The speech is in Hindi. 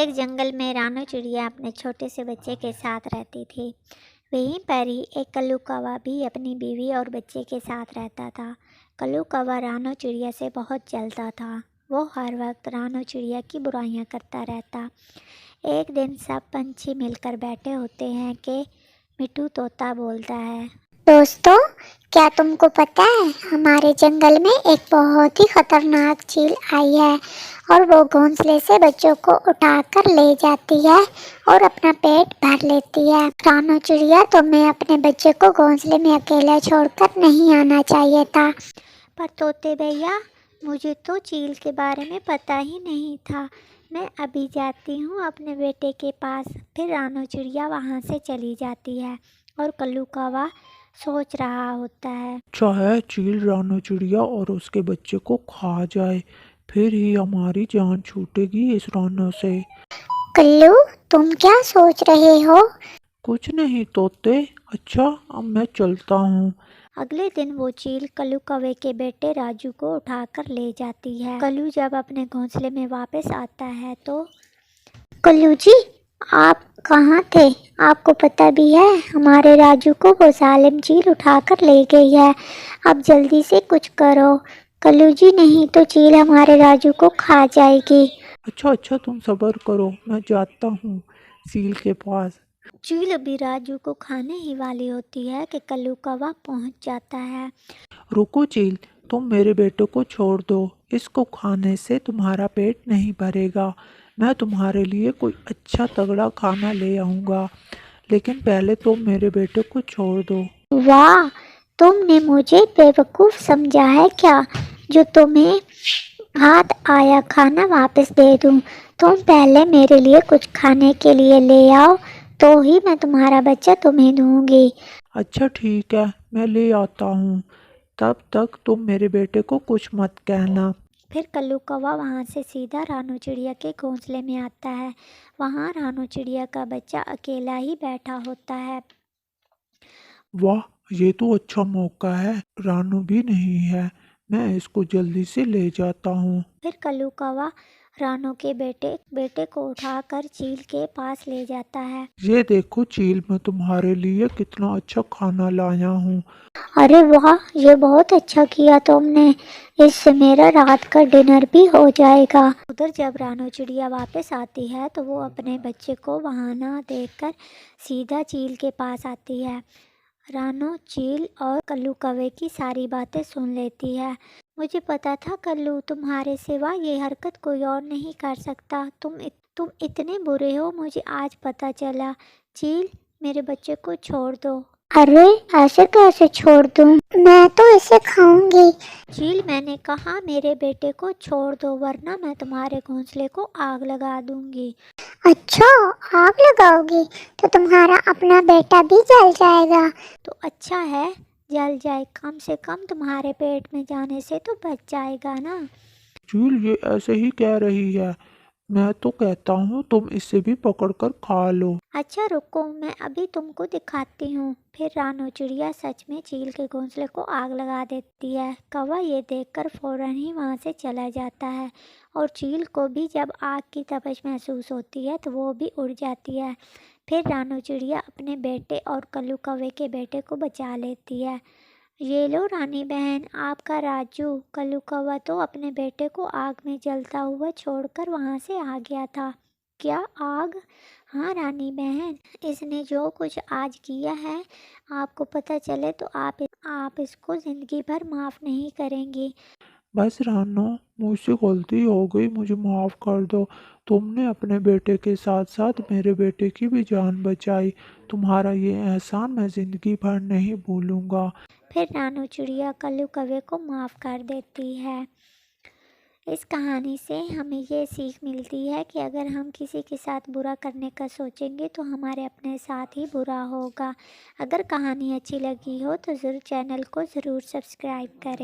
एक जंगल में रानू चिड़िया अपने छोटे से बच्चे के साथ रहती थी। वहीं पर ही एक कल्लू कौवा भी अपनी बीवी और बच्चे के साथ रहता था। कल्लू कौवा रानू चिड़िया से बहुत जलता था। वो हर वक्त रानू चिड़िया की बुराइयां करता रहता। एक दिन सब पंछी मिलकर बैठे होते हैं कि मिट्ठू तोता बोलता है, दोस्तों, क्या तुमको पता है हमारे जंगल में एक बहुत ही खतरनाक चील आई है और वो घोंसले से बच्चों को उठाकर ले जाती है और अपना पेट भर लेती है। रानू चिड़िया, तुम्हें अपने बच्चे को घोंसले में अकेला छोड़कर नहीं आना चाहिए था। पर तोते भैया, मुझे तो चील के बारे में पता ही नहीं था। मैं अभी जाती हूँ अपने बेटे के पास। फिर रानू चिड़िया वहाँ से चली जाती है और कल्लू कौवा सोच रहा होता है, चाहे चील रानू चिड़िया और उसके बच्चे को खा जाए, फिर ही हमारी जान छूटेगी इस रानू से। कल्लू, तुम क्या सोच रहे हो? कुछ नहीं तोते। अच्छा, अब मैं चलता हूँ। अगले दिन वो चील कल्लू कौवे के बेटे राजू को उठाकर ले जाती है। कल्लू जब अपने घोंसले में वापस आता है तो कल्लू जी, आप कहाँ थे? आपको पता भी है हमारे राजू को वो जालिम चील उठाकर ले गई है। अब जल्दी से कुछ करो कल्लू जी, नहीं तो चील हमारे राजू को खा जाएगी। अच्छा, तुम सब्र करो, मैं जाता हूँ चील के पास। चील अभी राजू को खाने ही वाली होती है कि कल्लू कौवा पहुंच जाता है। रुको चील, तुम मेरे बेटे को छोड़ दो। इसको खाने से तुम्हारा पेट नहीं भरेगा। मैं तुम्हारे लिए कोई अच्छा तगड़ा खाना ले आऊँगा, लेकिन पहले तुम मेरे बेटे को छोड़ दो। वाह, तुमने मुझे बेवकूफ़ समझा है क्या, जो तुम्हें हाथ आया खाना वापस दे दूं। तुम पहले मेरे लिए कुछ खाने के लिए ले आओ, तो ही मैं तुम्हारा बच्चा तुम्हें दूंगी। अच्छा ठीक है, मैं ले आता हूँ। तब तक तुम मेरे बेटे को कुछ मत कहना। फिर कल्लू कौवा वहाँ से सीधा रानू चिड़िया के घोंसले में आता है। वहाँ रानू चिड़िया का बच्चा अकेला ही बैठा होता है। वाह, ये तो अच्छा मौका है। रानू भी नहीं है, मैं इसको जल्दी से ले जाता हूँ। फिर कल्लू कौवा रानू के बेटे को उठाकर चील के पास ले जाता है। ये देखो चील, मैं तुम्हारे लिए कितना अच्छा खाना लाया हूँ। अरे वाह, ये बहुत अच्छा किया तुमने। इससे मेरा रात का डिनर भी हो जाएगा। उधर जब रानू चिड़िया वापस आती है तो वो अपने बच्चे को वहाँ ना देखकर सीधा चील के पास आती है। रानू चील और कल्लू कौवे की सारी बातें सुन लेती है। मुझे पता था कल्लू, तुम्हारे सिवा ये हरकत कोई और नहीं कर सकता। तुम इतने बुरे हो, मुझे आज पता चला। चील, मेरे बच्चे को छोड़ दो। अरे, ऐसे कैसे छोड़ दूं? मैं तो इसे खाऊंगी। चील, मैंने कहा मेरे बेटे को छोड़ दो, वरना मैं तुम्हारे घोंसले को आग लगा दूंगी। अच्छा, आग लगाओगी तो तुम्हारा अपना बेटा भी जल जाएगा। तो अच्छा है, जल जाए, कम से कम तुम्हारे पेट में जाने से तो बच जाएगा ना। चील ये ऐसे ही कह रही है। मैं तो कहता हूँ तुम इसे भी पकड़कर खा लो। अच्छा रुको, मैं अभी तुमको दिखाती हूँ। फिर रानू चिड़िया सच में चील के घोंसले को आग लगा देती है। कौवा ये देखकर फौरन ही वहाँ से चला जाता है और चील को भी जब आग की तपश महसूस होती है तो वो भी उड़ जाती है। फिर रानू चिड़िया अपने बेटे और कल्लू कौवे के बेटे को बचा लेती है। ये लो रानी बहन, आपका राजू। कल्लू कौवा तो अपने बेटे को आग में जलता हुआ छोड़कर वहाँ से आ गया था। क्या आग? हाँ रानी बहन, इसने जो कुछ आज किया है, आपको पता चले तो आप इसको ज़िंदगी भर माफ़ नहीं करेंगी। बस रानू, मुझसे गलती हो गई, मुझे माफ़ कर दो। तुमने अपने बेटे के साथ साथ मेरे बेटे की भी जान बचाई। तुम्हारा ये एहसान मैं ज़िंदगी भर नहीं भूलूंगा। फिर रानू चिड़िया कल्लू कौवे को माफ़ कर देती है। इस कहानी से हमें ये सीख मिलती है कि अगर हम किसी के साथ बुरा करने का सोचेंगे तो हमारे अपने साथ ही बुरा होगा। अगर कहानी अच्छी लगी हो तो ज़रूर चैनल को ज़रूर सब्सक्राइब करें।